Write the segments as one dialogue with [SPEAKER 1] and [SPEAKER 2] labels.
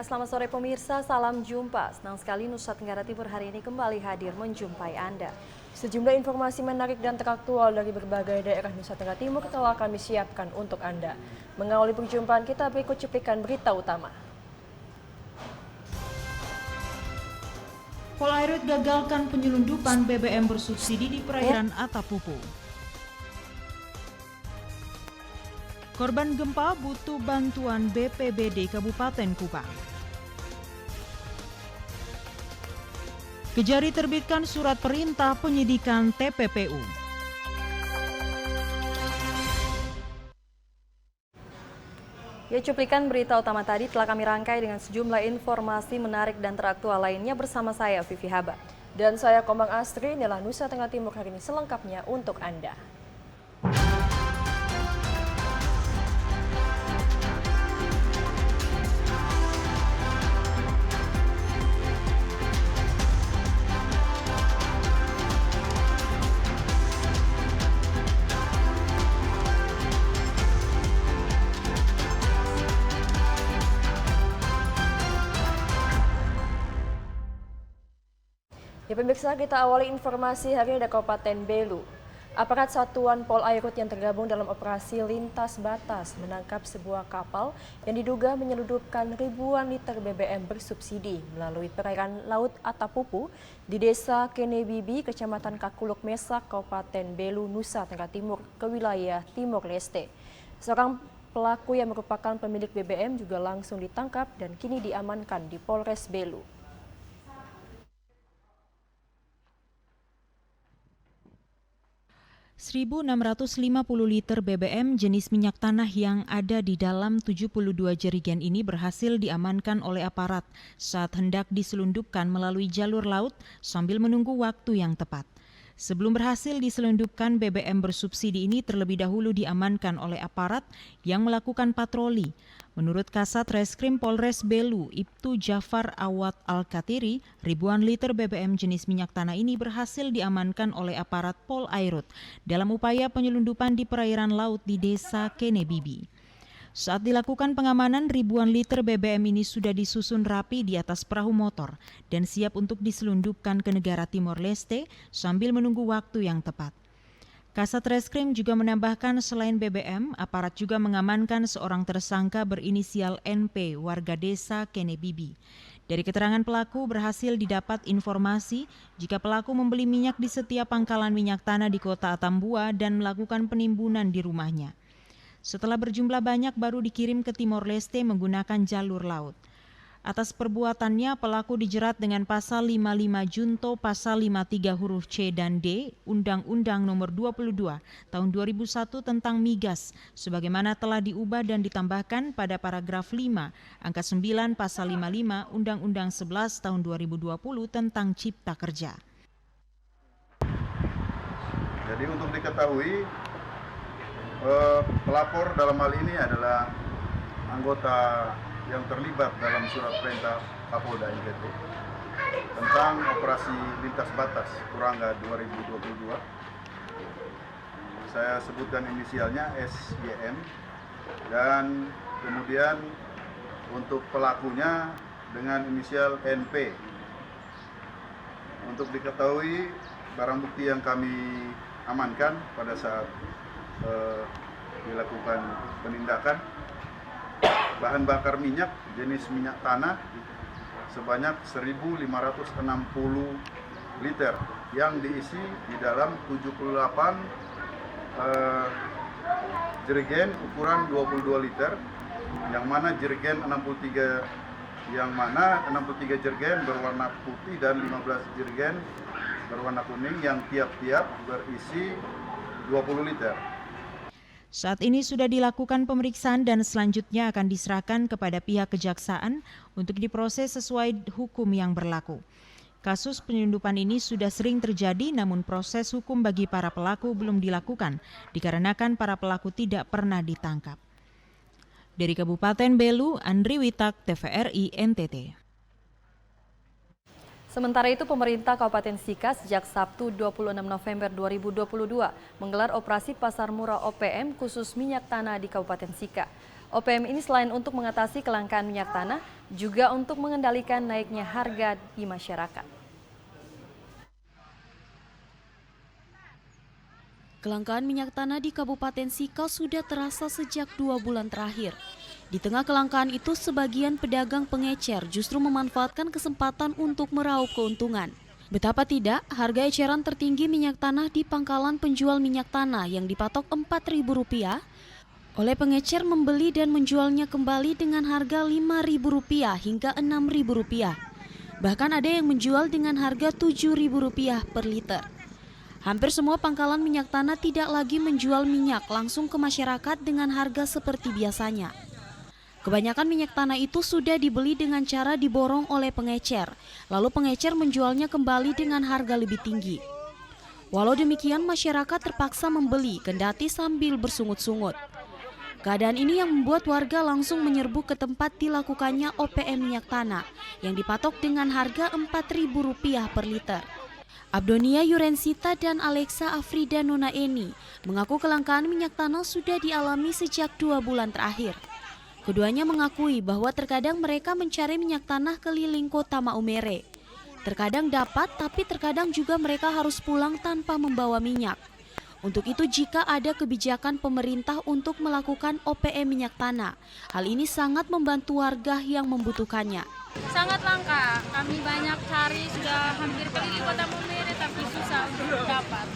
[SPEAKER 1] selamat sore pemirsa, salam jumpa. Senang sekali Nusa Tenggara Timur hari ini kembali hadir menjumpai Anda. Sejumlah informasi menarik dan teraktual dari berbagai daerah Nusa Tenggara Timur telah kami siapkan untuk Anda. Mengawali perjumpaan kita, berikut cuplikan berita utama.
[SPEAKER 2] Polairut gagalkan penyelundupan BBM bersubsidi di perairan Atapupu. Korban gempa butuh bantuan BPBD Kabupaten Kupang. Kejari terbitkan surat perintah penyidikan TPPU.
[SPEAKER 1] Ya, cuplikan berita utama tadi telah kami rangkai dengan sejumlah informasi menarik dan teraktual lainnya bersama saya, Vivi Haba. Dan saya, Komang Astri, inilah Nusa Tenggara Timur hari ini selengkapnya untuk Anda. Ya pemirsa, kita awali informasi hari ini dari Kabupaten Belu. Aparat Satuan Polairut yang tergabung dalam operasi lintas batas menangkap sebuah kapal yang diduga menyelundupkan ribuan liter BBM bersubsidi melalui perairan Laut Atapupu di Desa Kenebibi, Kecamatan Kakuluk Mesak, Kabupaten Belu, Nusa Tenggara Timur ke wilayah Timor Leste. Seorang pelaku yang merupakan pemilik BBM juga langsung ditangkap dan kini diamankan di Polres Belu.
[SPEAKER 2] 1.650 liter BBM jenis minyak tanah yang ada di dalam 72 jerigen ini berhasil diamankan oleh aparat saat hendak diselundupkan melalui jalur laut sambil menunggu waktu yang tepat. Sebelum berhasil diselundupkan, BBM bersubsidi ini terlebih dahulu diamankan oleh aparat yang melakukan patroli. Menurut Kasat Reskrim Polres Belu, Ibtu Jafar Awad Al-Katiri, ribuan liter BBM jenis minyak tanah ini berhasil diamankan oleh aparat Polairut dalam upaya penyelundupan di perairan laut di Desa Kenebibi. Saat dilakukan pengamanan, ribuan liter BBM ini sudah disusun rapi di atas perahu motor dan siap untuk diselundupkan ke negara Timor Leste sambil menunggu waktu yang tepat. Kasat Reskrim juga menambahkan selain BBM, aparat juga mengamankan seorang tersangka berinisial NP, warga desa Kenebibi. Dari keterangan pelaku berhasil didapat informasi jika pelaku membeli minyak di setiap pangkalan minyak tanah di kota Atambua dan melakukan penimbunan di rumahnya. Setelah berjumlah banyak baru dikirim ke Timor Leste menggunakan jalur laut. Atas perbuatannya pelaku dijerat dengan pasal 55 Junto, pasal 53 huruf C dan D, Undang-Undang Nomor 22 Tahun 2001 tentang migas, sebagaimana telah diubah dan ditambahkan pada paragraf 5, angka 9 pasal 55 Undang-Undang 11 Tahun 2020 tentang Cipta Kerja.
[SPEAKER 3] Jadi untuk diketahui, pelapor dalam hal ini adalah anggota yang terlibat dalam surat perintah Kapolda NTT tentang operasi lintas batas Turangga 2022. Saya sebutkan inisialnya SYM, dan kemudian untuk pelakunya dengan inisial NP. Untuk diketahui, barang bukti yang kami amankan pada saat dilakukan penindakan, bahan bakar minyak jenis minyak tanah sebanyak 1.560 liter yang diisi di dalam 78 jerigen ukuran 22 liter, yang mana 63 jerigen berwarna putih dan 15 jerigen berwarna kuning yang tiap-tiap berisi 20 liter.
[SPEAKER 2] Saat ini sudah dilakukan pemeriksaan dan selanjutnya akan diserahkan kepada pihak kejaksaan untuk diproses sesuai hukum yang berlaku. Kasus penyelundupan ini sudah sering terjadi, namun proses hukum bagi para pelaku belum dilakukan dikarenakan para pelaku tidak pernah ditangkap. Dari Kabupaten Belu, Andri Witak, TVRI NTT.
[SPEAKER 1] Sementara itu, pemerintah Kabupaten Sika sejak Sabtu 26 November 2022 menggelar operasi Pasar Murah OPM khusus minyak tanah di Kabupaten Sika. OPM ini selain untuk mengatasi kelangkaan minyak tanah, juga untuk mengendalikan naiknya harga di masyarakat.
[SPEAKER 4] Kelangkaan minyak tanah di Kabupaten Sika sudah terasa sejak 2 bulan terakhir. Di tengah kelangkaan itu, sebagian pedagang pengecer justru memanfaatkan kesempatan untuk meraup keuntungan. Betapa tidak, harga eceran tertinggi minyak tanah di pangkalan penjual minyak tanah yang dipatok Rp4.000 oleh pengecer membeli dan menjualnya kembali dengan harga Rp5.000 hingga Rp6.000. Bahkan ada yang menjual dengan harga Rp7.000 per liter. Hampir semua pangkalan minyak tanah tidak lagi menjual minyak langsung ke masyarakat dengan harga seperti biasanya. Kebanyakan minyak tanah itu sudah dibeli dengan cara diborong oleh pengecer, lalu pengecer menjualnya kembali dengan harga lebih tinggi. Walau demikian, masyarakat terpaksa membeli kendati sambil bersungut-sungut. Keadaan ini yang membuat warga langsung menyerbu ke tempat dilakukannya OPM minyak tanah yang dipatok dengan harga Rp4.000 per liter. Abdonia Yurensita dan Alexa Afrida Nonaeni mengaku kelangkaan minyak tanah sudah dialami sejak 2 bulan terakhir. Keduanya mengakui bahwa terkadang mereka mencari minyak tanah keliling kota Maumere. Terkadang dapat, tapi terkadang juga mereka harus pulang tanpa membawa minyak. Untuk itu, jika ada kebijakan pemerintah untuk melakukan OPM minyak tanah, hal ini sangat membantu warga yang membutuhkannya.
[SPEAKER 5] Sangat langka, kami banyak cari, sudah hampir keliling kota Maumere tapi susah untuk dapat.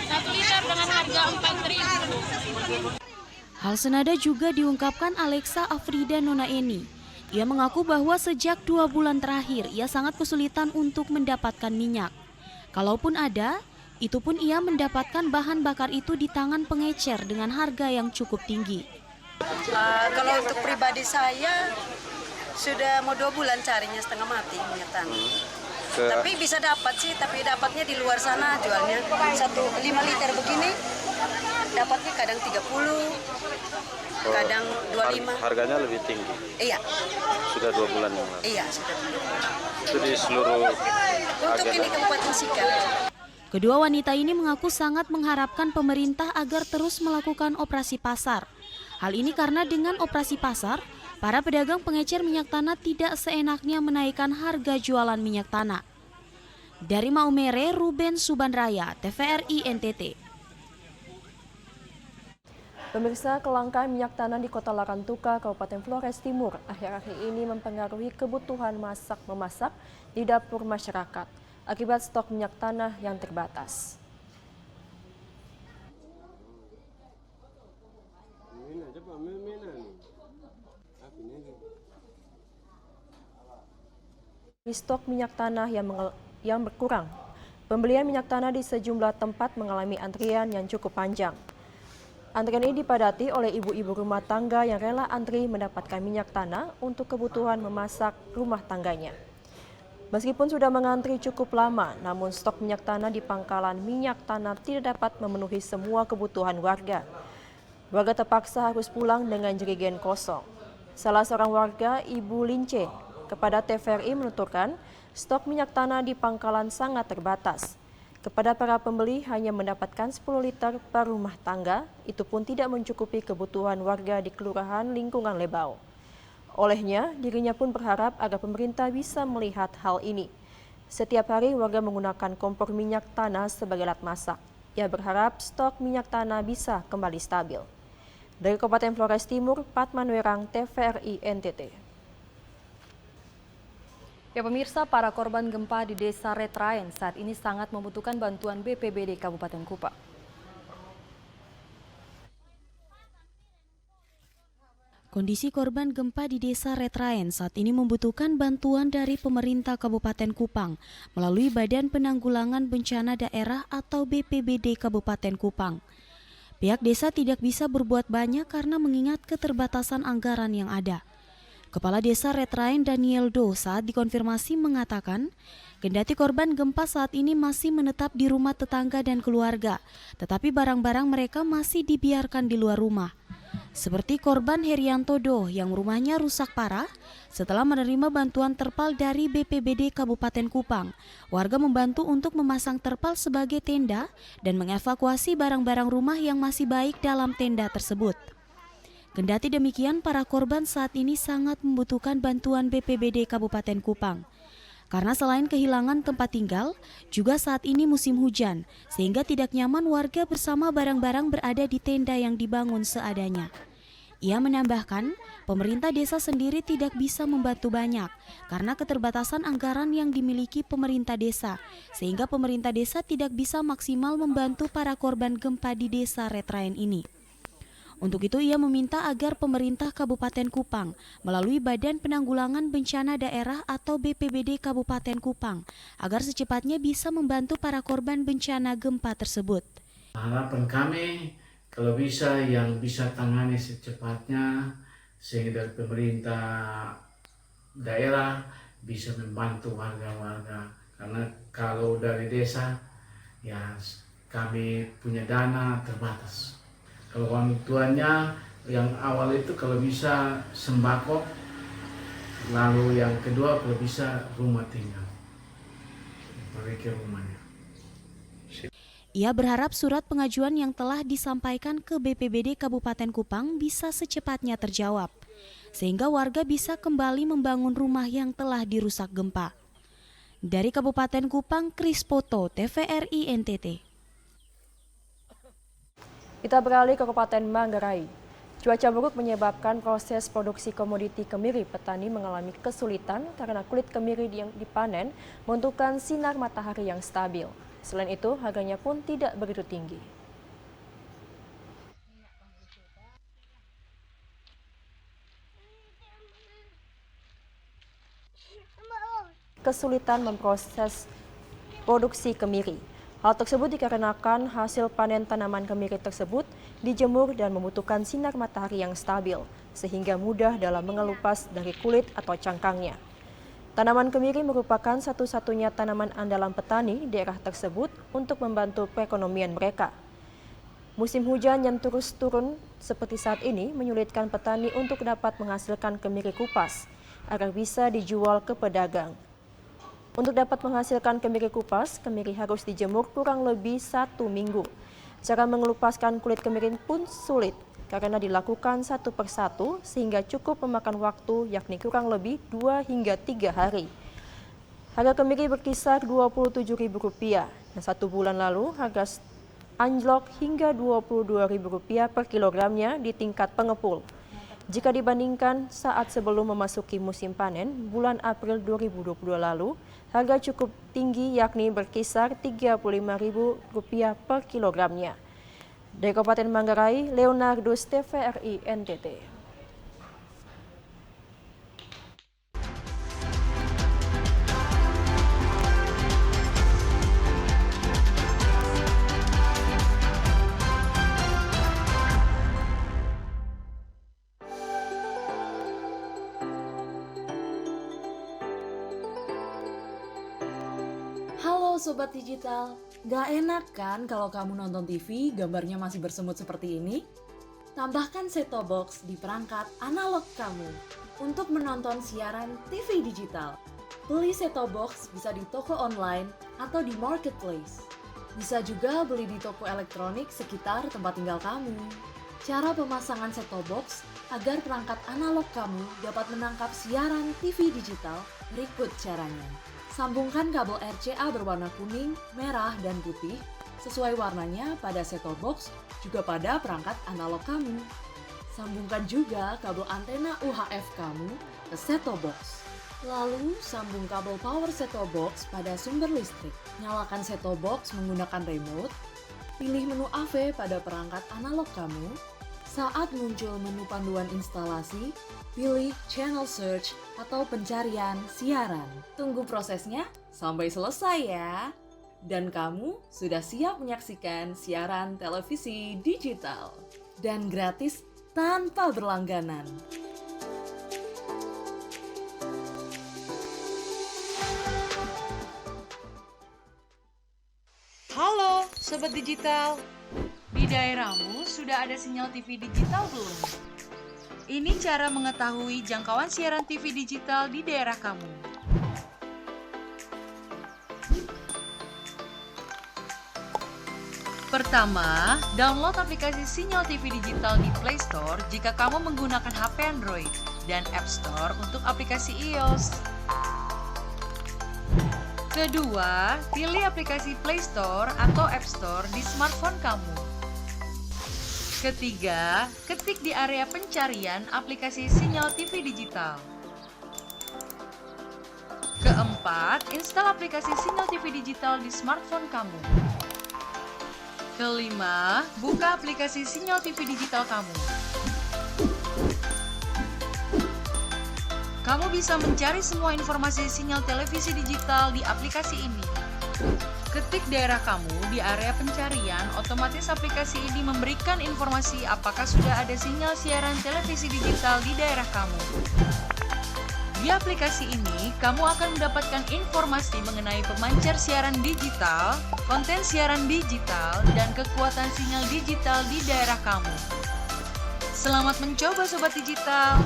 [SPEAKER 5] 1 liter dengan harga Rp4.000.
[SPEAKER 4] Hal senada juga diungkapkan Alexa Afrida Nonaeni. Ia mengaku bahwa sejak 2 bulan terakhir ia sangat kesulitan untuk mendapatkan minyak. Kalaupun ada, itu pun ia mendapatkan bahan bakar itu di tangan pengecer dengan harga yang cukup tinggi.
[SPEAKER 6] Kalau untuk pribadi saya, sudah mau 2 bulan carinya setengah mati minyak tanah. Tapi bisa dapat sih, tapi dapatnya di luar sana jualnya 5 liter begini, dapatnya kadang 30, kadang 25.
[SPEAKER 7] Harganya lebih tinggi?
[SPEAKER 6] Iya.
[SPEAKER 7] Sudah 2 bulan yang lalu?
[SPEAKER 6] Iya, sudah 2 bulan.
[SPEAKER 7] Itu di seluruh
[SPEAKER 6] untuk ini Kabupaten Sika.
[SPEAKER 4] Kedua wanita ini mengaku sangat mengharapkan pemerintah agar terus melakukan operasi pasar. Hal ini karena dengan operasi pasar, para pedagang pengecer minyak tanah tidak seenaknya menaikkan harga jualan minyak tanah. Dari Maumere, Ruben Subanraya, TVRI NTT.
[SPEAKER 1] Pemirsa, kelangkaan minyak tanah di Kota Larantuka, Kabupaten Flores Timur, akhir-akhir ini mempengaruhi kebutuhan masak-memasak di dapur masyarakat akibat stok minyak tanah yang terbatas. Stok minyak tanah yang berkurang. Pembelian minyak tanah di sejumlah tempat mengalami antrian yang cukup panjang. Antrian ini dipadati oleh ibu-ibu rumah tangga yang rela antri mendapatkan minyak tanah untuk kebutuhan memasak rumah tangganya. Meskipun sudah mengantri cukup lama, namun stok minyak tanah di pangkalan minyak tanah tidak dapat memenuhi semua kebutuhan warga. Warga terpaksa harus pulang dengan jerigen kosong. Salah seorang warga, Ibu Lince, kepada TVRI menuturkan stok minyak tanah di pangkalan sangat terbatas. Kepada para pembeli hanya mendapatkan 10 liter per rumah tangga, itu pun tidak mencukupi kebutuhan warga di Kelurahan Lingkungan Lebau. Olehnya, dirinya pun berharap agar pemerintah bisa melihat hal ini. Setiap hari warga menggunakan kompor minyak tanah sebagai alat masak. Ia berharap stok minyak tanah bisa kembali stabil. Dari Kabupaten Flores Timur, Patman Werang, TVRI NTT. Ya pemirsa, para korban gempa di Desa Retraen saat ini sangat membutuhkan bantuan BPBD Kabupaten Kupang.
[SPEAKER 4] Kondisi korban gempa di Desa Retraen saat ini membutuhkan bantuan dari pemerintah Kabupaten Kupang melalui Badan Penanggulangan Bencana Daerah atau BPBD Kabupaten Kupang. Pihak desa tidak bisa berbuat banyak karena mengingat keterbatasan anggaran yang ada. Kepala Desa Retraen Daniel Do saat dikonfirmasi mengatakan, kendati korban gempa saat ini masih menetap di rumah tetangga dan keluarga, tetapi barang-barang mereka masih dibiarkan di luar rumah. Seperti korban Herianto Do yang rumahnya rusak parah, setelah menerima bantuan terpal dari BPBD Kabupaten Kupang, warga membantu untuk memasang terpal sebagai tenda dan mengevakuasi barang-barang rumah yang masih baik dalam tenda tersebut. Kendati demikian, para korban saat ini sangat membutuhkan bantuan BPBD Kabupaten Kupang. Karena selain kehilangan tempat tinggal, juga saat ini musim hujan, sehingga tidak nyaman warga bersama barang-barang berada di tenda yang dibangun seadanya. Ia menambahkan, pemerintah desa sendiri tidak bisa membantu banyak karena keterbatasan anggaran yang dimiliki pemerintah desa, sehingga pemerintah desa tidak bisa maksimal membantu para korban gempa di desa Retraen ini. Untuk itu ia meminta agar pemerintah Kabupaten Kupang melalui Badan Penanggulangan Bencana Daerah atau BPBD Kabupaten Kupang agar secepatnya bisa membantu para korban bencana gempa tersebut.
[SPEAKER 8] Harapan kami kalau bisa yang bisa tangani secepatnya sehingga dari pemerintah daerah bisa membantu warga-warga, karena kalau dari desa ya kami punya dana terbatas. Kalau bantuannya yang awal itu kalau bisa sembako, lalu yang kedua kalau bisa rumah tinggal, perbaiki rumahnya.
[SPEAKER 4] Ia berharap surat pengajuan yang telah disampaikan ke BPBD Kabupaten Kupang bisa secepatnya terjawab, sehingga warga bisa kembali membangun rumah yang telah dirusak gempa. Dari Kabupaten Kupang, Kris Poto, TVRI NTT.
[SPEAKER 1] Kita beralih ke Kabupaten Manggarai. Cuaca buruk menyebabkan proses produksi komoditi kemiri petani mengalami kesulitan karena kulit kemiri yang dipanen membutuhkan sinar matahari yang stabil. Selain itu, harganya pun tidak begitu tinggi. Kesulitan memproses produksi kemiri. Hal tersebut dikarenakan hasil panen tanaman kemiri tersebut dijemur dan membutuhkan sinar matahari yang stabil, sehingga mudah dalam mengelupas dari kulit atau cangkangnya. Tanaman kemiri merupakan satu-satunya tanaman andalan petani daerah tersebut untuk membantu perekonomian mereka. Musim hujan yang terus turun seperti saat ini menyulitkan petani untuk dapat menghasilkan kemiri kupas agar bisa dijual ke pedagang. Untuk dapat menghasilkan kemiri kupas, kemiri harus dijemur kurang lebih 1 minggu. Cara mengelupaskan kulit kemiri pun sulit karena dilakukan satu persatu sehingga cukup memakan waktu yakni kurang lebih 2 hingga 3 hari. Harga kemiri berkisar Rp27.000 dan 1 bulan lalu harga anjlok hingga Rp22.000 per kilogramnya di tingkat pengepul. Jika dibandingkan saat sebelum memasuki musim panen, bulan April 2022 lalu, harga cukup tinggi yakni berkisar Rp35.000 per kilogramnya. Dari Kabupaten Manggarai, Leonardus, TVRI NTT.
[SPEAKER 9] Halo Sobat Digital, gak enak kan kalau kamu nonton TV gambarnya masih bersemut seperti ini? Tambahkan set-top box di perangkat analog kamu untuk menonton siaran TV digital. Beli set-top box bisa di toko online atau di marketplace. Bisa juga beli di toko elektronik sekitar tempat tinggal kamu. Cara pemasangan set-top box agar perangkat analog kamu dapat menangkap siaran TV digital berikut caranya. Sambungkan kabel RCA berwarna kuning, merah, dan putih sesuai warnanya pada set-top box juga pada perangkat analog kamu. Sambungkan juga kabel antena UHF kamu ke set-top box. Lalu sambung kabel power set-top box pada sumber listrik. Nyalakan set-top box menggunakan remote. Pilih menu AV pada perangkat analog kamu. Saat muncul menu panduan instalasi, pilih channel search atau pencarian siaran. Tunggu prosesnya sampai selesai ya. Dan kamu sudah siap menyaksikan siaran televisi digital. Dan gratis tanpa berlangganan.
[SPEAKER 10] Halo Sobat Digital, di daerahmu sudah ada sinyal TV digital belum? Ini cara mengetahui jangkauan siaran TV digital di daerah kamu. Pertama, download aplikasi Sinyal TV Digital di Play Store jika kamu menggunakan HP Android dan App Store untuk aplikasi iOS. Kedua, pilih aplikasi Play Store atau App Store di smartphone kamu. Ketiga, ketik di area pencarian aplikasi Sinyal TV Digital. Keempat, install aplikasi Sinyal TV Digital di smartphone kamu. Kelima, buka aplikasi Sinyal TV Digital kamu. Kamu bisa mencari semua informasi sinyal televisi digital di aplikasi ini. Ketik daerah kamu di area pencarian, otomatis aplikasi ini memberikan informasi apakah sudah ada sinyal siaran televisi digital di daerah kamu. Di aplikasi ini, kamu akan mendapatkan informasi mengenai pemancar siaran digital, konten siaran digital, dan kekuatan sinyal digital di daerah kamu. Selamat mencoba Sobat Digital!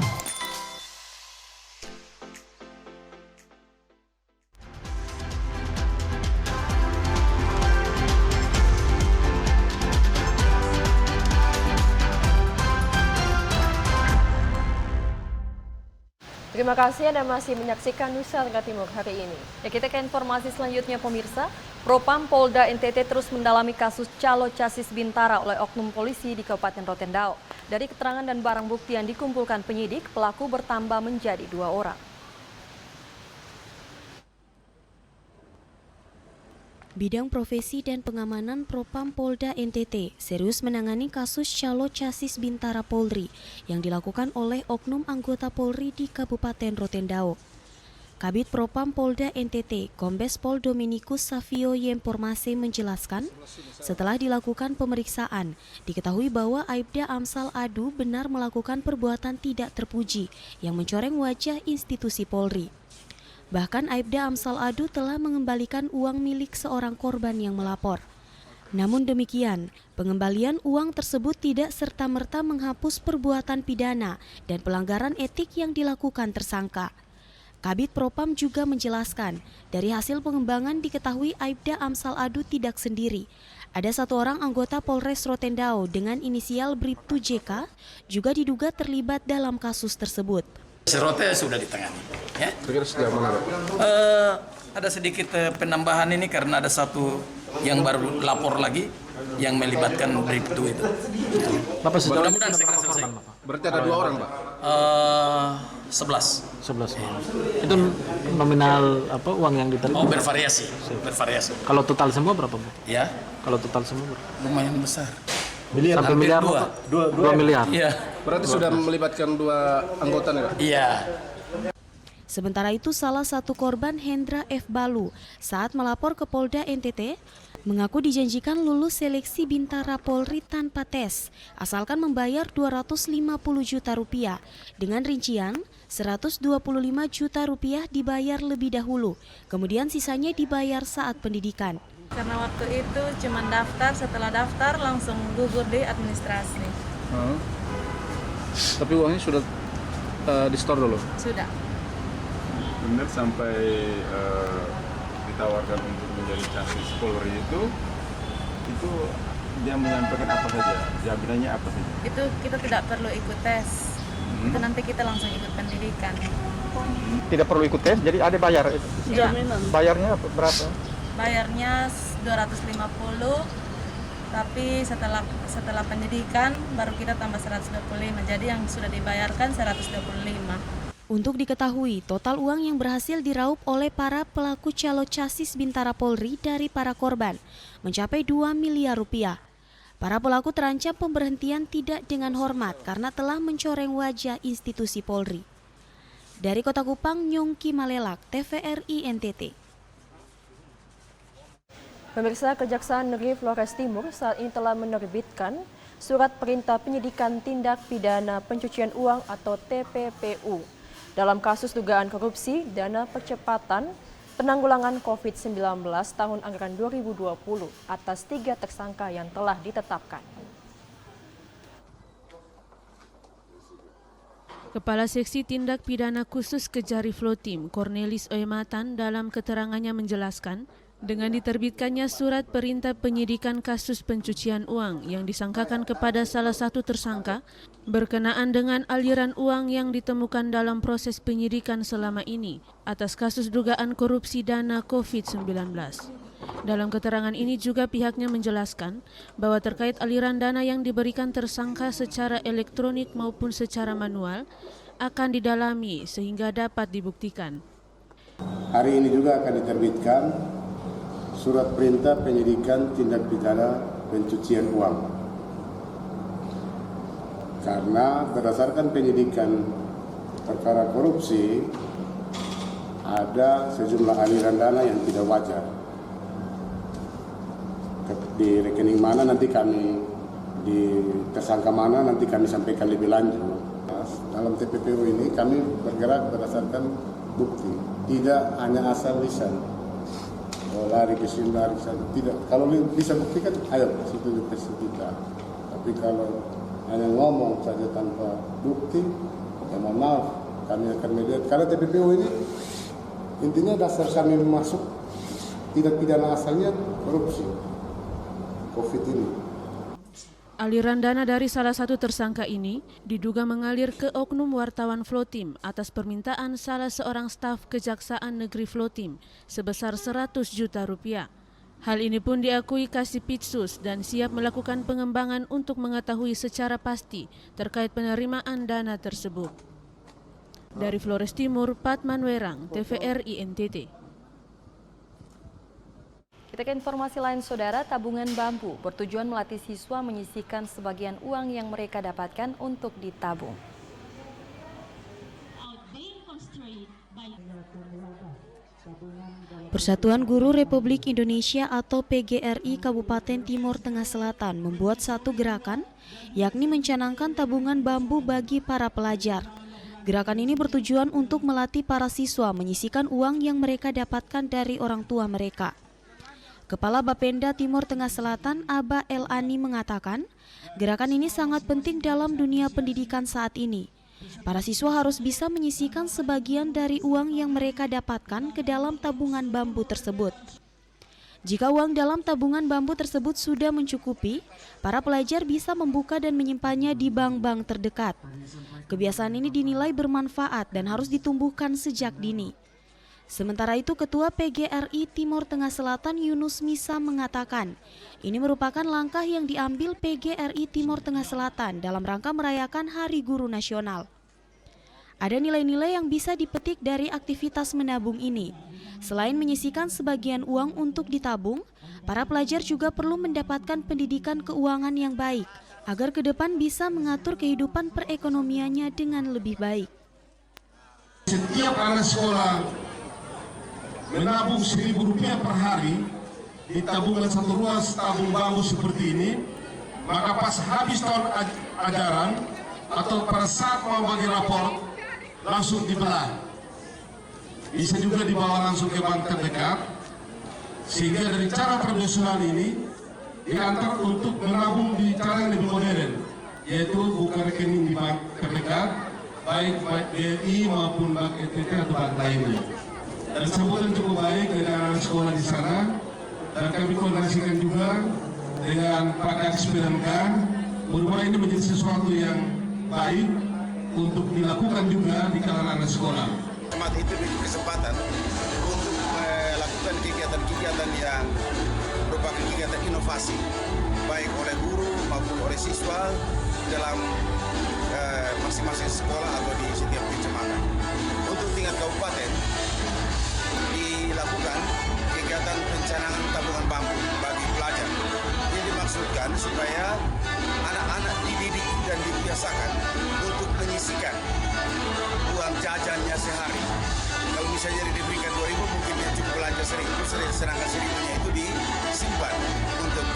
[SPEAKER 1] Terima kasih Anda masih menyaksikan Nusa Tenggara Timur hari ini. Ya, kita ke informasi selanjutnya pemirsa. Propam Polda NTT terus mendalami kasus calo chassis Bintara oleh oknum polisi di Kabupaten Rotendao. Dari keterangan dan barang bukti yang dikumpulkan penyidik, pelaku bertambah menjadi 2 orang.
[SPEAKER 4] Bidang Profesi dan Pengamanan Propam Polda NTT serius menangani kasus calo chassis Bintara Polri yang dilakukan oleh oknum anggota Polri di Kabupaten Rotendao. Kabid Propam Polda NTT, Kombes Pol Dominikus Savio Yempormase menjelaskan, setelah dilakukan pemeriksaan, diketahui bahwa Aibda Amsal Adu benar melakukan perbuatan tidak terpuji yang mencoreng wajah institusi Polri. Bahkan Aibda Amsal Adu telah mengembalikan uang milik seorang korban yang melapor. Namun demikian, pengembalian uang tersebut tidak serta-merta menghapus perbuatan pidana dan pelanggaran etik yang dilakukan tersangka. Kabid Propam juga menjelaskan, dari hasil pengembangan diketahui Aibda Amsal Adu tidak sendiri. Ada 1 orang anggota Polres Rotendao dengan inisial Bribtu JK juga diduga terlibat dalam kasus tersebut.
[SPEAKER 11] Serote sudah ditangani. Ya.
[SPEAKER 3] Kira sejauh mana?
[SPEAKER 11] Ada sedikit penambahan ini karena ada 1 yang baru lapor lagi yang melibatkan Bribtu itu.
[SPEAKER 12] Bapak sejauh ini
[SPEAKER 11] mudah-mudahan segera selesai.
[SPEAKER 3] Berarti ada 2 orang, Pak?
[SPEAKER 11] 11.
[SPEAKER 12] Itu nominal apa uang yang diterima?
[SPEAKER 11] Oh, bervariasi.
[SPEAKER 12] Kalau total semua berapa, Bu?
[SPEAKER 11] Ya.
[SPEAKER 12] Kalau total semua berapa?
[SPEAKER 11] Lumayan besar.
[SPEAKER 12] Miliar, sampai miliar, 2 miliar.
[SPEAKER 11] Iya.
[SPEAKER 3] Berarti sudah melibatkan 2 anggota nih, Pak?
[SPEAKER 11] Iya.
[SPEAKER 4] Sementara itu salah satu korban Hendra F. Balu saat melapor ke Polda NTT mengaku dijanjikan lulus seleksi Bintara Polri tanpa tes, asalkan membayar 250 juta rupiah. Dengan rincian, 125 juta rupiah dibayar lebih dahulu, kemudian sisanya dibayar saat pendidikan.
[SPEAKER 5] Karena waktu itu cuma daftar, setelah daftar langsung gugur di administrasi.
[SPEAKER 3] Tapi uangnya sudah di-store dulu?
[SPEAKER 5] Sudah.
[SPEAKER 3] Benar sampai ditawarkan untuk menjadi chassis Polri itu dia menyampaikan apa saja, jaminannya apa saja?
[SPEAKER 5] Itu kita tidak perlu ikut tes. Itu nanti kita langsung ikut pendidikan.
[SPEAKER 12] Tidak perlu ikut tes, jadi ada bayar itu.
[SPEAKER 5] Jaminan.
[SPEAKER 12] Bayarnya berapa?
[SPEAKER 5] Bayarnya 250, tapi setelah pendidikan baru kita tambah 125. Jadi yang sudah dibayarkan 125.
[SPEAKER 4] Untuk diketahui, total uang yang berhasil diraup oleh para pelaku calo chassis Bintara Polri dari para korban mencapai 2 miliar rupiah. Para pelaku terancam pemberhentian tidak dengan hormat karena telah mencoreng wajah institusi Polri. Dari Kota Kupang, Nyongki Malelak, TVRI NTT.
[SPEAKER 1] Pemirsa, Kejaksaan Negeri Flores Timur saat ini telah menerbitkan Surat Perintah Penyidikan Tindak Pidana Pencucian Uang atau TPPU dalam kasus dugaan korupsi dana percepatan penanggulangan COVID-19 tahun anggaran 2020 atas 3 tersangka yang telah ditetapkan.
[SPEAKER 13] Kepala Seksi Tindak Pidana Khusus Kejari Flotim, Cornelis Oematan, dalam keterangannya menjelaskan Dengan diterbitkannya surat perintah penyidikan kasus pencucian uang yang disangkakan kepada salah satu tersangka berkenaan dengan aliran uang yang ditemukan dalam proses penyidikan selama ini atas kasus dugaan korupsi dana COVID-19. Dalam keterangan ini juga pihaknya menjelaskan bahwa terkait aliran dana yang diberikan tersangka secara elektronik maupun secara manual akan didalami sehingga dapat dibuktikan.
[SPEAKER 14] Hari ini juga akan diterbitkan surat perintah penyidikan tindak pidana pencucian uang. Karena berdasarkan penyidikan perkara korupsi, ada sejumlah aliran dana yang tidak wajar. Di rekening mana nanti kami, di tersangka mana nanti kami sampaikan lebih lanjut. Dalam TPPU ini kami bergerak berdasarkan bukti, tidak hanya asal lisan. Lari ke sini, lari ke sana. Tidak. Kalau bisa buktikan, ayo ke situ kita. Tapi kalau hanya ngomong saja tanpa bukti, ya mohon maaf, kami akan melihat. Karena TPPU ini intinya dasar kami masuk tidak pidana asalnya korupsi COVID ini.
[SPEAKER 13] Aliran dana dari salah satu tersangka ini diduga mengalir ke oknum wartawan Flotim atas permintaan salah seorang staf Kejaksaan Negeri Flotim sebesar 100 juta rupiah. Hal ini pun diakui Kasipitsus dan siap melakukan pengembangan untuk mengetahui secara pasti terkait penerimaan dana tersebut. Dari Flores Timur, Patman Werang, TVRI NTT.
[SPEAKER 1] Kita ke informasi lain, Saudara. Tabungan bambu bertujuan melatih siswa menyisihkan sebagian uang yang mereka dapatkan untuk ditabung.
[SPEAKER 4] Persatuan Guru Republik Indonesia atau PGRI Kabupaten Timur Tengah Selatan membuat satu gerakan, yakni mencanangkan tabungan bambu bagi para pelajar. Gerakan ini bertujuan untuk melatih para siswa menyisihkan uang yang mereka dapatkan dari orang tua mereka. Kepala Bapenda Timur Tengah Selatan, Aba El Ani mengatakan, gerakan ini sangat penting dalam dunia pendidikan saat ini. Para siswa harus bisa menyisihkan sebagian dari uang yang mereka dapatkan ke dalam tabungan bambu tersebut. Jika uang dalam tabungan bambu tersebut sudah mencukupi, para pelajar bisa membuka dan menyimpannya di bank-bank terdekat. Kebiasaan ini dinilai bermanfaat dan harus ditumbuhkan sejak dini. Sementara itu, Ketua PGRI Timur Tengah Selatan Yunus Misa mengatakan, ini merupakan langkah yang diambil PGRI Timur Tengah Selatan dalam rangka merayakan Hari Guru Nasional. Ada nilai-nilai yang bisa dipetik dari aktivitas menabung ini. Selain menyisihkan sebagian uang untuk ditabung, para pelajar juga perlu mendapatkan pendidikan keuangan yang baik, agar ke depan bisa mengatur kehidupan perekonomiannya dengan lebih baik.
[SPEAKER 15] Setiap anak sekolah menabung Rp1.000 per hari di tabungan satu ruas tabung bambu seperti ini, maka pas habis tahun ajaran atau pada saat mau bagi rapor langsung dibelah. Bisa juga dibawa langsung ke bank terdekat, sehingga dari cara tradisional ini diantar untuk menabung di cara yang lebih modern, yaitu buka rekening di bank terdekat, baik BRI maupun bank NTT atau bank lainnya. Dan sambutan cukup baik dari anak sekolah di sana, dan kami koordinasikan juga dengan Pak Kadis PMK. Mudah-mudahan ini menjadi sesuatu yang baik untuk dilakukan juga di kalangan anak sekolah.
[SPEAKER 16] Tempat itu beri kesempatan untuk melakukan kegiatan-kegiatan yang merupakan kegiatan inovasi, baik oleh guru maupun oleh siswa dalam masing-masing sekolah atau di setiap kecamatan. Untuk tingkat kabupaten, dilakukan kegiatan pencanangan tabungan bambu bagi pelajar. Ini dimaksudkan supaya anak-anak dididik dan dibiasakan untuk menyisihkan uang jajannya sehari. Kalau misalnya diberikan 2.000, mungkin dia cukup belanja seribu, sedangkan seribunya itu disimpan untuk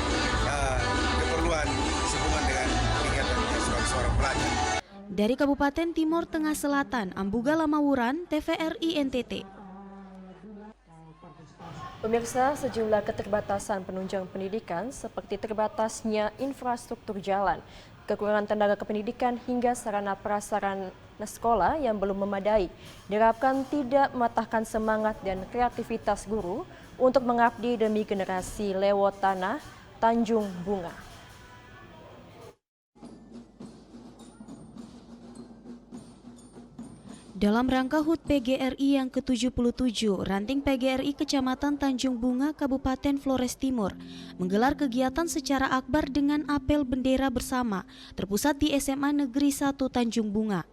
[SPEAKER 16] keperluan sehubungan dengan kegiatannya sebagai seorang pelajar.
[SPEAKER 4] Dari Kabupaten Timur Tengah Selatan, Ambuga Lamawuran, TVRI NTT.
[SPEAKER 1] Pemirsa, sejumlah keterbatasan penunjang pendidikan seperti terbatasnya infrastruktur jalan, Kekurangan tenaga kependidikan hingga sarana prasarana sekolah yang belum memadai diharapkan tidak mematahkan semangat dan kreativitas guru untuk mengabdi demi generasi lewat tanah Tanjung Bunga.
[SPEAKER 4] Dalam rangka HUT PGRI yang ke-77, Ranting PGRI Kecamatan Tanjung Bunga, Kabupaten Flores Timur menggelar kegiatan secara akbar dengan apel bendera bersama terpusat di SMA Negeri 1 Tanjung Bunga.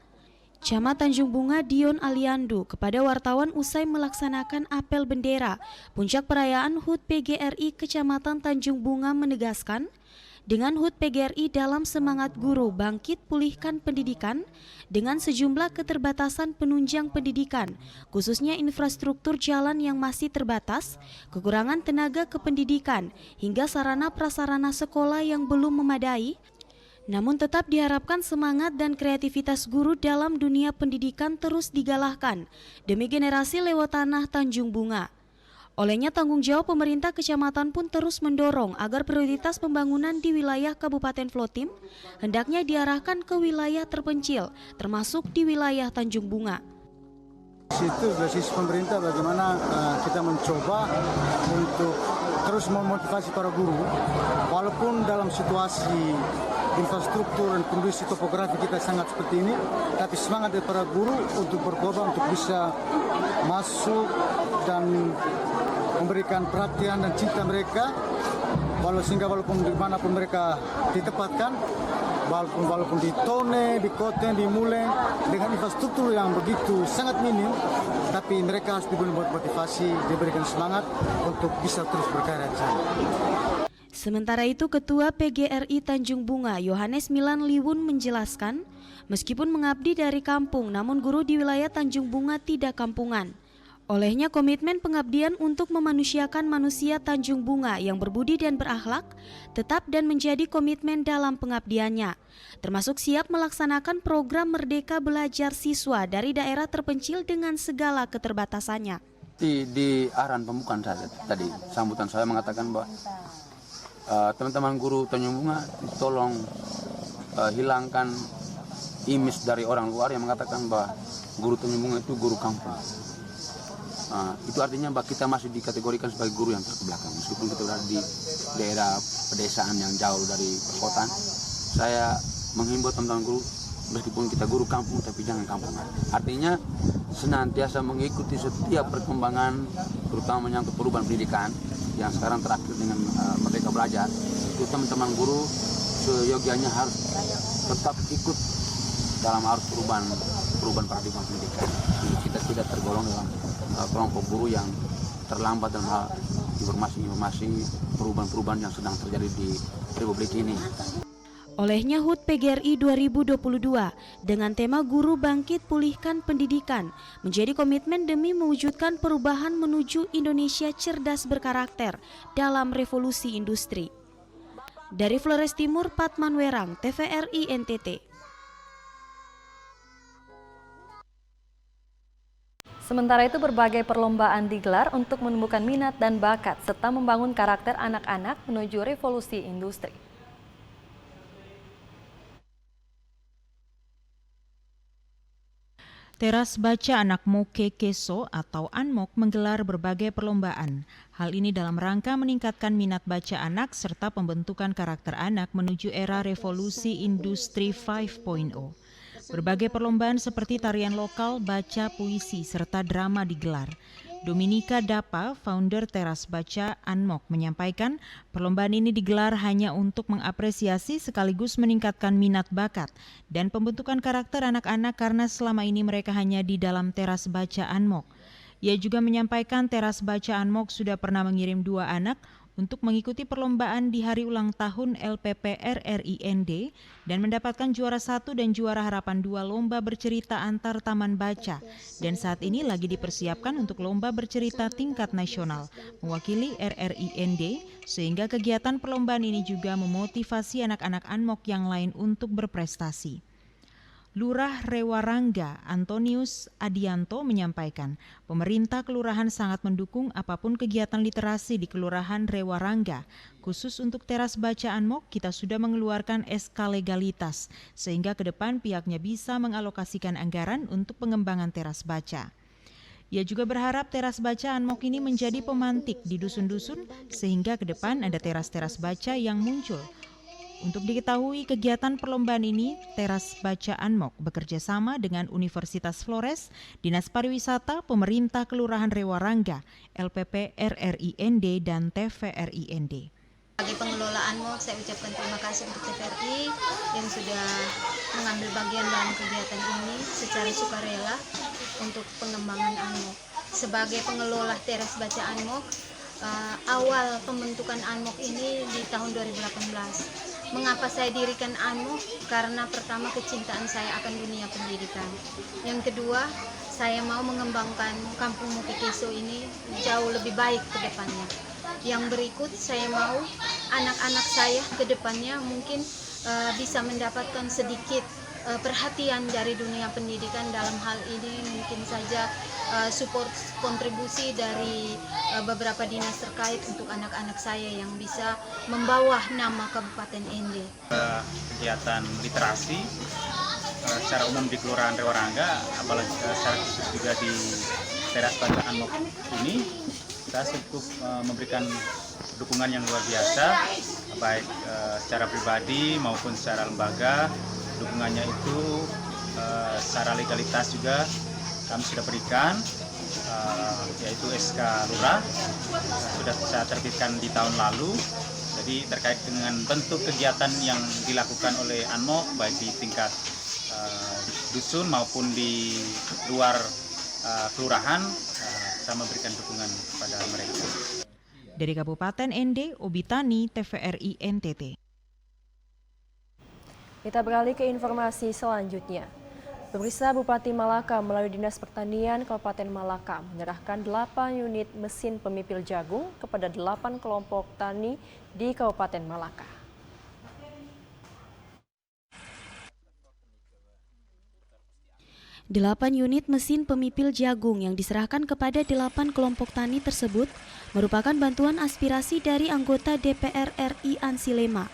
[SPEAKER 4] Camat Tanjung Bunga Dion Aliandu kepada wartawan usai melaksanakan apel bendera puncak perayaan HUT PGRI Kecamatan Tanjung Bunga menegaskan, dengan HUT PGRI dalam semangat guru bangkit pulihkan pendidikan dengan sejumlah keterbatasan penunjang pendidikan, khususnya infrastruktur jalan yang masih terbatas, kekurangan tenaga kependidikan, hingga sarana prasarana sekolah yang belum memadai, namun tetap diharapkan semangat dan kreativitas guru dalam dunia pendidikan terus digalakkan demi generasi lewat tanah Tanjung Bunga. Olehnya tanggung jawab pemerintah kecamatan pun terus mendorong agar prioritas pembangunan di wilayah Kabupaten Flotim hendaknya diarahkan ke wilayah terpencil, termasuk di wilayah Tanjung Bunga.
[SPEAKER 17] Itu basis pemerintah bagaimana kita mencoba untuk terus memotivasi para guru, walaupun dalam situasi infrastruktur dan kondisi topografi kita sangat seperti ini, tapi semangat dari para guru untuk berkorban untuk bisa masuk dan memberikan perhatian dan cinta mereka, sehingga walaupun dimanapun mereka ditempatkan, walaupun di Tone, di Koten, di Muleng, dengan infrastruktur yang begitu sangat minim, tapi mereka harus diberi motivasi, diberikan semangat untuk bisa terus berkarya di sana.
[SPEAKER 4] Sementara itu, Ketua PGRI Tanjung Bunga, Yohanes Milan Liwun menjelaskan, meskipun mengabdi dari kampung, namun guru di wilayah Tanjung Bunga tidak kampungan. Olehnya komitmen pengabdian untuk memanusiakan manusia Tanjung Bunga yang berbudi dan berakhlak tetap dan menjadi komitmen dalam pengabdiannya, termasuk siap melaksanakan program Merdeka Belajar siswa dari daerah terpencil dengan segala keterbatasannya.
[SPEAKER 18] Di arahan pembukaan saya tadi, sambutan saya mengatakan bahwa teman-teman guru Tanjung Bunga tolong hilangkan image dari orang luar yang mengatakan bahwa guru Tanjung Bunga itu guru kampung. Itu artinya bahwa kita masih dikategorikan sebagai guru yang terbelakang, meskipun kita berada di daerah pedesaan yang jauh dari perkotaan. Saya menghimbau teman-teman guru, meskipun kita guru kampung tapi jangan kampungan. Artinya senantiasa mengikuti setiap perkembangan, terutama menyangkut perubahan pendidikan yang sekarang terakhir dengan Merdeka Belajar. Itu teman-teman guru seyogianya harus tetap ikut dalam arus perubahan paradigma pendidikan. Kita tidak tergolong dalam kelompok guru yang terlambat dalam hal informasi perubahan-perubahan yang sedang terjadi di Republik ini.
[SPEAKER 4] Olehnya HUT PGRI 2022 dengan tema Guru Bangkit Pulihkan Pendidikan menjadi komitmen demi mewujudkan perubahan menuju Indonesia cerdas berkarakter dalam revolusi industri. Dari Flores Timur, Patman Werang, TVRI NTT.
[SPEAKER 19] Sementara itu berbagai perlombaan digelar untuk menumbuhkan minat dan bakat serta membangun karakter anak-anak menuju revolusi industri.
[SPEAKER 2] Teras Baca Anak Moke Keso atau ANMOK menggelar berbagai perlombaan. Hal ini dalam rangka meningkatkan minat baca anak serta pembentukan karakter anak menuju era revolusi industri 5.0. Berbagai perlombaan seperti tarian lokal, baca puisi, serta drama digelar. Dominika Dapa, founder Teras Baca ANMOK, menyampaikan perlombaan ini digelar hanya untuk mengapresiasi sekaligus meningkatkan minat bakat dan pembentukan karakter anak-anak karena selama ini mereka hanya di dalam Teras Baca ANMOK. Ia juga menyampaikan Teras Baca ANMOK sudah pernah mengirim 2 anak untuk mengikuti perlombaan di hari ulang tahun LPP RRIND dan mendapatkan juara 1 dan juara harapan 2 lomba bercerita antar taman baca, dan saat ini lagi dipersiapkan untuk lomba bercerita tingkat nasional mewakili RRIND, sehingga kegiatan perlombaan ini juga memotivasi anak-anak ANMOK yang lain untuk berprestasi. Lurah Rewarangga Antonius Adianto menyampaikan, pemerintah kelurahan sangat mendukung apapun kegiatan literasi di Kelurahan Rewarangga. Khusus untuk teras baca Anmok, kita sudah mengeluarkan SK legalitas, sehingga ke depan pihaknya bisa mengalokasikan anggaran untuk pengembangan teras baca. Ia juga berharap teras baca Anmok ini menjadi pemantik di dusun-dusun, sehingga ke depan ada teras-teras baca yang muncul. Untuk diketahui kegiatan perlombaan ini, Teras Baca Anmok bekerja sama dengan Universitas Flores, Dinas Pariwisata, Pemerintah Kelurahan Rewarangga, LPP RRIND, dan TVRIND.
[SPEAKER 20] Bagi pengelola Anmok, saya ucapkan terima kasih untuk TVRI yang sudah mengambil bagian dalam kegiatan ini secara sukarela untuk pengembangan Anmok. Sebagai pengelola Teras Baca Anmok, awal pembentukan Anmok ini di tahun 2018. Mengapa saya dirikan Anmok? Karena pertama kecintaan saya akan dunia pendidikan. Yang kedua, saya mau mengembangkan Kampung Mukikeso ini jauh lebih baik ke depannya. Yang berikut, saya mau anak-anak saya ke depannya mungkin bisa mendapatkan sedikit perhatian dari dunia pendidikan. Dalam hal ini mungkin saja support kontribusi dari beberapa dinas terkait untuk anak-anak saya yang bisa membawa nama Kabupaten ND.
[SPEAKER 21] Kegiatan literasi secara umum di Kelurahan Rewarangga, apalagi secara khusus juga di Teras Baca Anmok ini, saya cukup memberikan dukungan yang luar biasa, baik secara pribadi maupun secara lembaga. Dukungannya itu secara legalitas juga kami sudah berikan, yaitu SK Lurah sudah saya terbitkan di tahun lalu. Jadi terkait dengan bentuk kegiatan yang dilakukan oleh Anmok baik di tingkat dusun maupun di luar kelurahan, saya memberikan dukungan kepada mereka.
[SPEAKER 2] Dari Kabupaten ND, Obitani, TVRI NTT.
[SPEAKER 1] Kita beralih ke informasi selanjutnya. Pemirsa, Bupati Malaka melalui Dinas Pertanian Kabupaten Malaka menyerahkan 8 unit mesin pemipil jagung kepada 8 kelompok tani di Kabupaten Malaka.
[SPEAKER 4] Delapan unit mesin pemipil jagung yang diserahkan kepada 8 kelompok tani tersebut merupakan bantuan aspirasi dari anggota DPR RI Ansilema.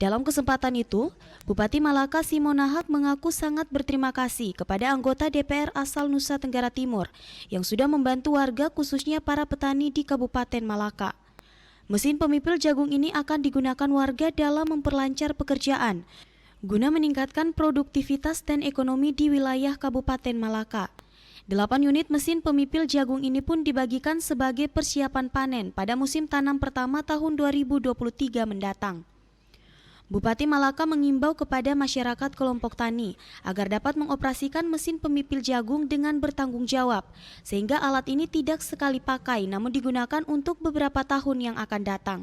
[SPEAKER 4] Dalam kesempatan itu, Bupati Malaka Simonahak mengaku sangat berterima kasih kepada anggota DPR asal Nusa Tenggara Timur yang sudah membantu warga khususnya para petani di Kabupaten Malaka. Mesin pemipil jagung ini akan digunakan warga dalam memperlancar pekerjaan guna meningkatkan produktivitas dan ekonomi di wilayah Kabupaten Malaka. 8 unit mesin pemipil jagung ini pun dibagikan sebagai persiapan panen pada musim tanam pertama tahun 2023 mendatang. Bupati Malaka mengimbau kepada masyarakat kelompok tani agar dapat mengoperasikan mesin pemipil jagung dengan bertanggung jawab, sehingga alat ini tidak sekali pakai namun digunakan untuk beberapa tahun yang akan datang.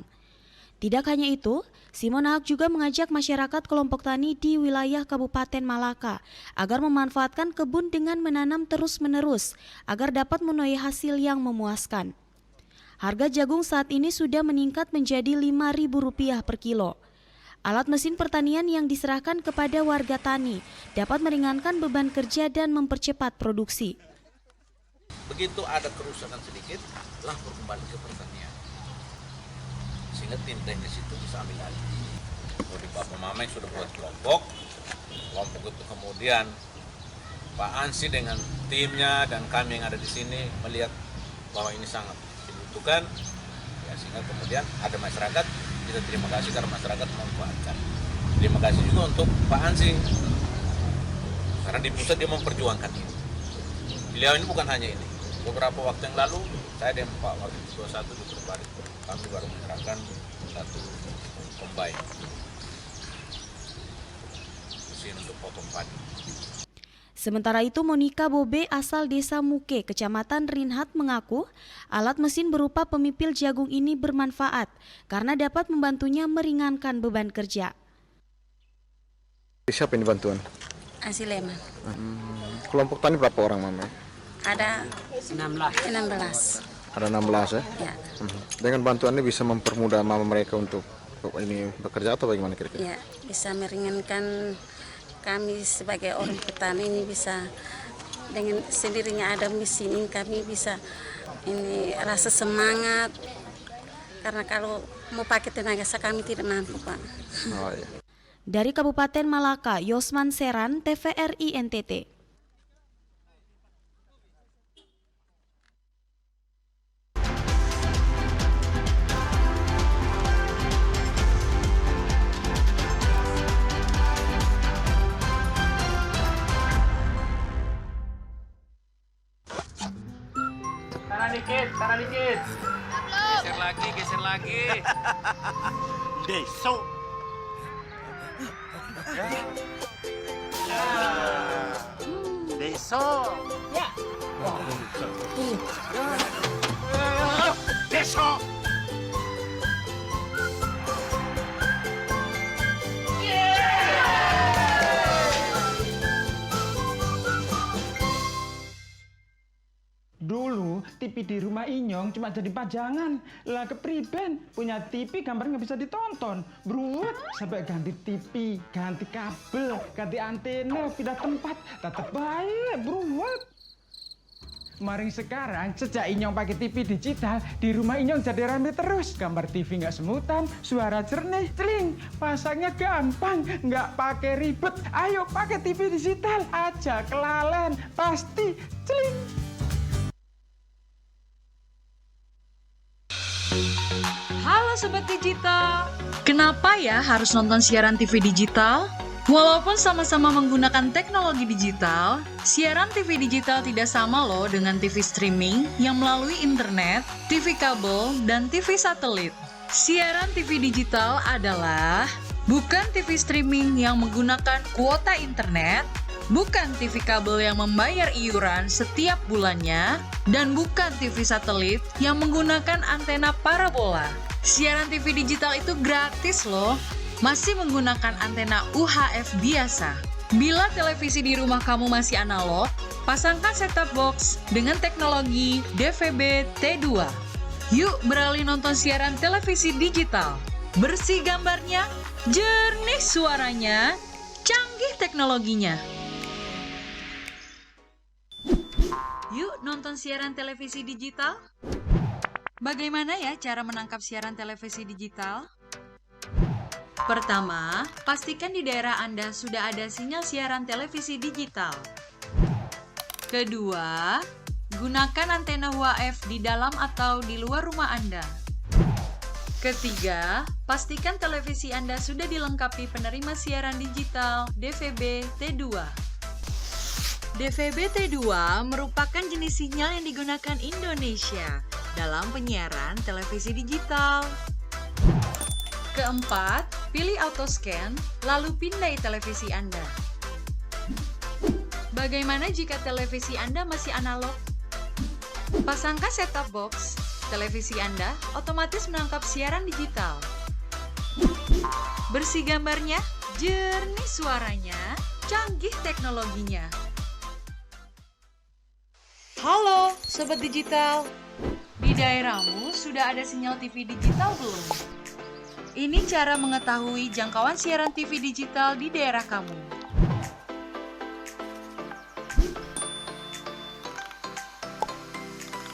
[SPEAKER 4] Tidak hanya itu, Simonahak juga mengajak masyarakat kelompok tani di wilayah Kabupaten Malaka agar memanfaatkan kebun dengan menanam terus-menerus agar dapat menuai hasil yang memuaskan. Harga jagung saat ini sudah meningkat menjadi Rp5.000 per kilo. Alat mesin pertanian yang diserahkan kepada warga tani dapat meringankan beban kerja dan mempercepat produksi.
[SPEAKER 22] Begitu ada kerusakan sedikit, lapor kembali ke pertanian. Sehingga tim teknis itu bisa ambil alih. Jadi Pak Pemamai sudah buat kelompok itu kemudian Pak Ansi dengan timnya dan kami yang ada di sini melihat bahwa ini sangat dibutuhkan, ya, sehingga kemudian ada masyarakat. Kita terima kasih karena masyarakat memanfaatkan. Terima kasih juga untuk Pak Ansi karena di pusat dia memperjuangkan ini. Beliau ini bukan hanya ini. Beberapa waktu yang lalu saya dan Pak Wakil 21 di Perbari kami baru menyerahkan satu combine mesin untuk potong padi.
[SPEAKER 4] Sementara itu, Monika Bobe asal Desa Muke, Kecamatan Rinhat mengaku alat mesin berupa pemipil jagung ini bermanfaat karena dapat membantunya meringankan beban kerja.
[SPEAKER 23] Siapa ini bantuan?
[SPEAKER 24] Ansilema.
[SPEAKER 23] Kelompok tani berapa orang, Mama?
[SPEAKER 24] Ada 16.
[SPEAKER 23] Ada 16 ya?
[SPEAKER 24] Ya.
[SPEAKER 23] Dengan bantuan ini bisa mempermudah mama mereka untuk ini bekerja atau bagaimana kira-kira?
[SPEAKER 24] Ya, bisa meringankan
[SPEAKER 6] kami sebagai orang petani ini bisa dengan sendirinya ada mesin ini kami bisa ini rasa semangat karena kalau mau pakai tenaga kami tidak mampu, Pak.
[SPEAKER 23] Oh, iya.
[SPEAKER 4] Dari Kabupaten Malaka, Yosman Seran, TVRI NTT.
[SPEAKER 7] Tangan dikit. Geser lagi. Besok. Besok. Ya. Besok.
[SPEAKER 8] Dulu TV di rumah Inyong cuma jadi pajangan. Lah kepriben punya TV gambar nggak bisa ditonton. Beruat sampai ganti TV, ganti kabel, ganti antena, pindah tempat. Tetap baik, beruat. Maring sekarang sejak Inyong pakai TV digital, di rumah Inyong jadi rame terus. Gambar TV nggak semutan, suara jernih, celing. Pasangnya gampang, nggak pakai ribet. Ayo pakai TV digital aja, kelalen pasti celing.
[SPEAKER 10] Halo Sobat Digital, kenapa ya harus nonton siaran TV digital? Walaupun sama-sama menggunakan teknologi digital, siaran TV digital tidak sama loh dengan TV streaming yang melalui internet, TV kabel, dan TV satelit. Siaran TV digital adalah bukan TV streaming yang menggunakan kuota internet, bukan TV kabel yang membayar iuran setiap bulannya, dan bukan TV satelit yang menggunakan antena parabola. Siaran TV digital itu gratis loh, masih menggunakan antena UHF biasa. Bila televisi di rumah kamu masih analog, pasangkan set-top box dengan teknologi DVB T2. Yuk beralih nonton siaran televisi digital. Bersih gambarnya, jernih suaranya, canggih teknologinya. Yuk nonton siaran televisi digital. Bagaimana ya cara menangkap siaran televisi digital? Pertama, pastikan di daerah Anda sudah ada sinyal siaran televisi digital. Kedua, gunakan antena UHF di dalam atau di luar rumah Anda. Ketiga, pastikan televisi Anda sudah dilengkapi penerima siaran digital DVB T2. DVB T2 merupakan jenis sinyal yang digunakan Indonesia dalam penyiaran televisi digital. Keempat, pilih auto scan, lalu pindai televisi Anda. Bagaimana jika televisi Anda masih analog? Pasangkan set-top box, televisi Anda otomatis menangkap siaran digital. Bersih gambarnya, jernih suaranya, canggih teknologinya. Halo, Sobat Digital. Di daerahmu sudah ada sinyal TV digital belum? Ini cara mengetahui jangkauan siaran TV digital di daerah kamu.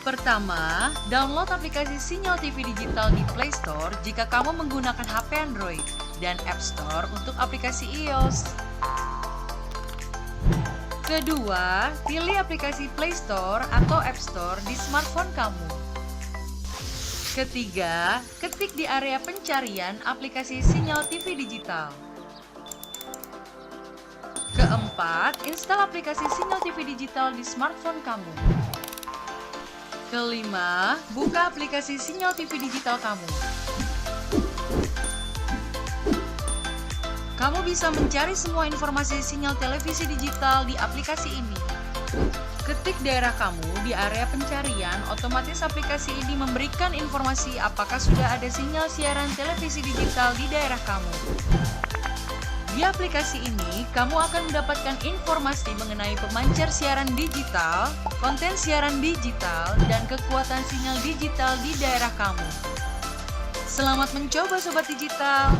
[SPEAKER 10] Pertama, download aplikasi sinyal TV digital di Play Store jika kamu menggunakan HP Android dan App Store untuk aplikasi iOS. Kedua, pilih aplikasi Play Store atau App Store di smartphone kamu. Ketiga, ketik di area pencarian aplikasi sinyal TV digital. Keempat, install aplikasi sinyal TV digital di smartphone kamu. Kelima, buka aplikasi sinyal TV digital kamu. Kamu bisa mencari semua informasi sinyal televisi digital di aplikasi ini. Ketik daerah kamu di area pencarian, otomatis aplikasi ini memberikan informasi apakah sudah ada sinyal siaran televisi digital di daerah kamu. Di aplikasi ini, kamu akan mendapatkan informasi mengenai pemancar siaran digital, konten siaran digital, dan kekuatan sinyal digital di daerah kamu. Selamat mencoba Sobat Digital!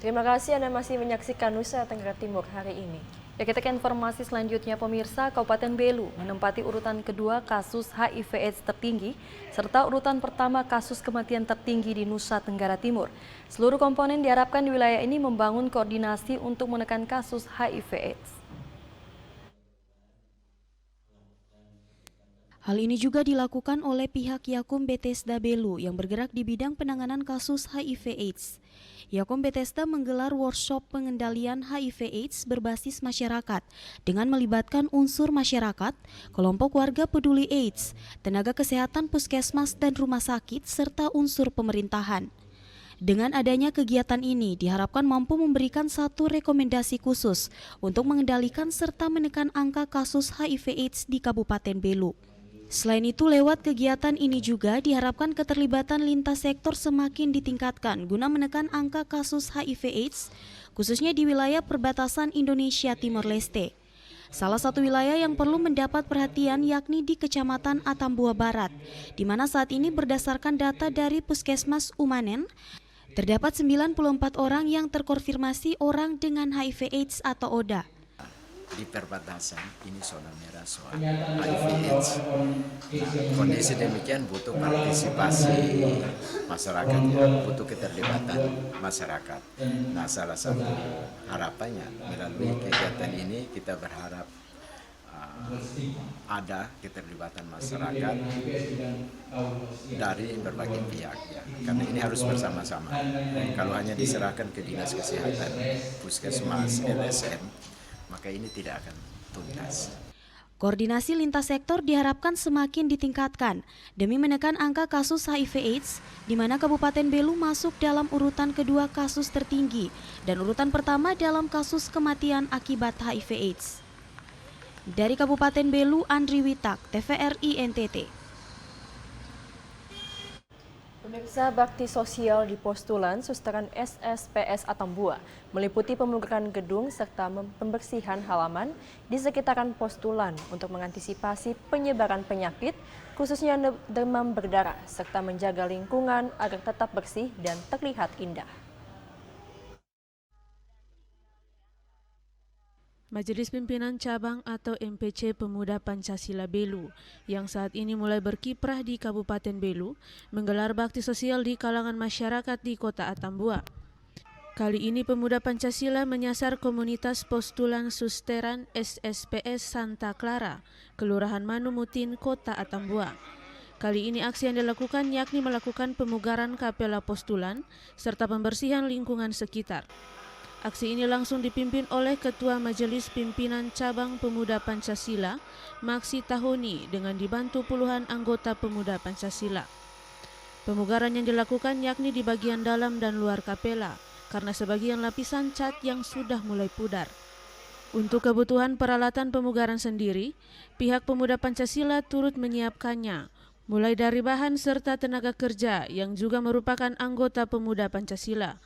[SPEAKER 1] Terima kasih Anda masih menyaksikan Nusa Tenggara Timur hari ini.
[SPEAKER 19] Ya, kita ke informasi selanjutnya, pemirsa. Kabupaten Belu menempati urutan kedua kasus HIV/AIDS tertinggi, serta urutan pertama kasus kematian tertinggi di Nusa Tenggara Timur. Seluruh komponen diharapkan di wilayah ini membangun koordinasi untuk menekan kasus HIV/AIDS. Hal ini juga dilakukan oleh pihak Yakum Bethesda Belu yang bergerak di bidang penanganan kasus HIV/AIDS. Yakum Bethesda menggelar workshop pengendalian HIV/AIDS berbasis masyarakat dengan melibatkan unsur masyarakat, kelompok warga peduli AIDS, tenaga kesehatan puskesmas dan rumah sakit, serta unsur pemerintahan. Dengan adanya kegiatan ini diharapkan mampu memberikan satu rekomendasi khusus untuk mengendalikan serta menekan angka kasus HIV/AIDS di Kabupaten Belu. Selain itu, lewat kegiatan ini juga diharapkan keterlibatan lintas sektor semakin ditingkatkan guna menekan angka kasus HIV/AIDS, khususnya di wilayah perbatasan Indonesia Timor Leste. Salah satu wilayah yang perlu mendapat perhatian yakni di Kecamatan Atambua Barat, di mana saat ini berdasarkan data dari Puskesmas Umanen, terdapat 94 orang yang terkonfirmasi orang dengan HIV/AIDS atau ODA.
[SPEAKER 3] Di perbatasan ini zona merah soal HIV/AIDS. Kondisi demikian butuh partisipasi masyarakat, ya, butuh keterlibatan masyarakat. Nah, salah satu harapannya melalui kegiatan ini kita berharap ada keterlibatan masyarakat dari berbagai pihak, ya. Karena ini harus bersama-sama. Kalau hanya diserahkan ke dinas kesehatan, puskesmas, LSM, maka ini tidak akan tuntas.
[SPEAKER 19] Koordinasi lintas sektor diharapkan semakin ditingkatkan demi menekan angka kasus HIV/AIDS, di mana Kabupaten Belu masuk dalam urutan kedua kasus tertinggi dan urutan pertama dalam kasus kematian akibat HIV/AIDS. Dari Kabupaten Belu, Andri Witak, TVRI NTT.
[SPEAKER 1] Pemirsa, bakti sosial di Postulan Susteran SSPS Atambua meliputi pemugaran gedung serta pembersihan halaman di sekitaran Postulan untuk mengantisipasi penyebaran penyakit, khususnya demam berdarah, serta menjaga lingkungan agar tetap bersih dan terlihat indah.
[SPEAKER 13] Majelis Pimpinan Cabang atau MPC Pemuda Pancasila Belu yang saat ini mulai berkiprah di Kabupaten Belu menggelar bakti sosial di kalangan masyarakat di Kota Atambua. Kali ini Pemuda Pancasila menyasar komunitas Postulan Susteran SSPS Santa Clara, Kelurahan Manumutin, Kota Atambua. Kali ini aksi yang dilakukan yakni melakukan pemugaran kapela Postulan serta pembersihan lingkungan sekitar. Aksi ini langsung dipimpin oleh Ketua Majelis Pimpinan Cabang Pemuda Pancasila, Maksi Tahoni, dengan dibantu puluhan anggota Pemuda Pancasila. Pemugaran yang dilakukan yakni di bagian dalam dan luar kapela, karena sebagian lapisan cat yang sudah mulai pudar. Untuk kebutuhan peralatan pemugaran sendiri, pihak Pemuda Pancasila turut menyiapkannya, mulai dari bahan serta tenaga kerja yang juga merupakan anggota Pemuda Pancasila.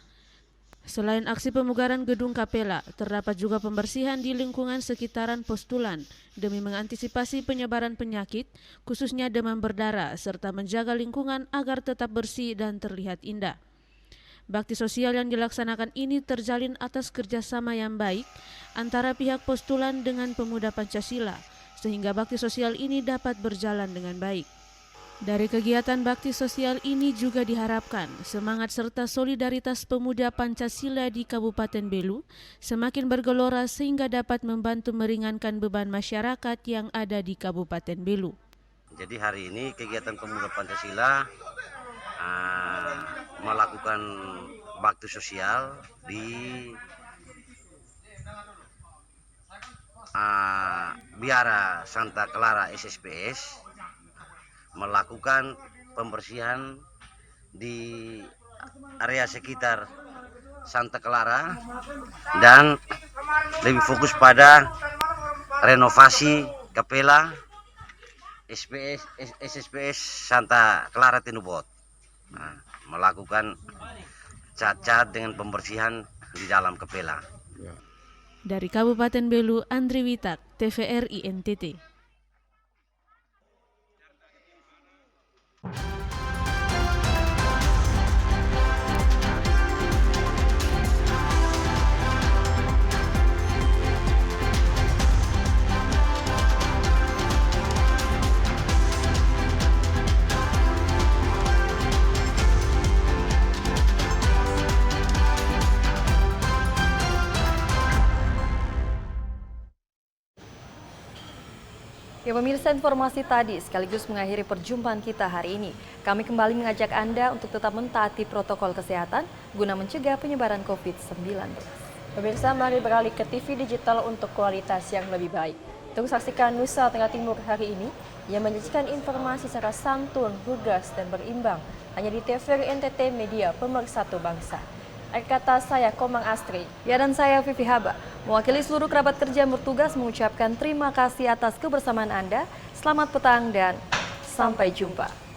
[SPEAKER 13] Selain aksi pemugaran gedung kapela, terdapat juga pembersihan di lingkungan sekitaran Postulan demi mengantisipasi penyebaran penyakit, khususnya demam berdarah, serta menjaga lingkungan agar tetap bersih dan terlihat indah. Bakti sosial yang dilaksanakan ini terjalin atas kerjasama yang baik antara pihak Postulan dengan Pemuda Pancasila, sehingga bakti sosial ini dapat berjalan dengan baik. Dari kegiatan bakti sosial ini juga diharapkan semangat serta solidaritas pemuda Pancasila di Kabupaten Belu semakin bergelora sehingga dapat membantu meringankan beban masyarakat yang ada di Kabupaten Belu.
[SPEAKER 9] Jadi hari ini kegiatan pemuda Pancasila melakukan bakti sosial di Biara Santa Clara SSPS, melakukan pembersihan di area sekitar Santa Clara dan lebih fokus pada renovasi kapela SSPS Santa Clara Tinubot. Melakukan cat-cat dengan pembersihan di dalam kapela.
[SPEAKER 13] Dari Kabupaten Belu, Andri Witak, TVRI NTT.
[SPEAKER 1] Ya pemirsa, informasi tadi sekaligus mengakhiri perjumpaan kita hari ini. Kami kembali mengajak Anda untuk tetap mentaati protokol kesehatan guna mencegah penyebaran COVID-19. Pemirsa, mari beralih ke TV digital untuk kualitas yang lebih baik. Terus saksikan Nusa Tenggara Timur hari ini yang menyajikan informasi secara santun, lugas, dan berimbang hanya di TVRI NTT Media Pemersatu Bangsa. Akhir kata saya Komang Astri, ya dan saya Vivi Haba. Mewakili seluruh kerabat kerja yang bertugas mengucapkan terima kasih atas kebersamaan Anda. Selamat petang dan sampai jumpa.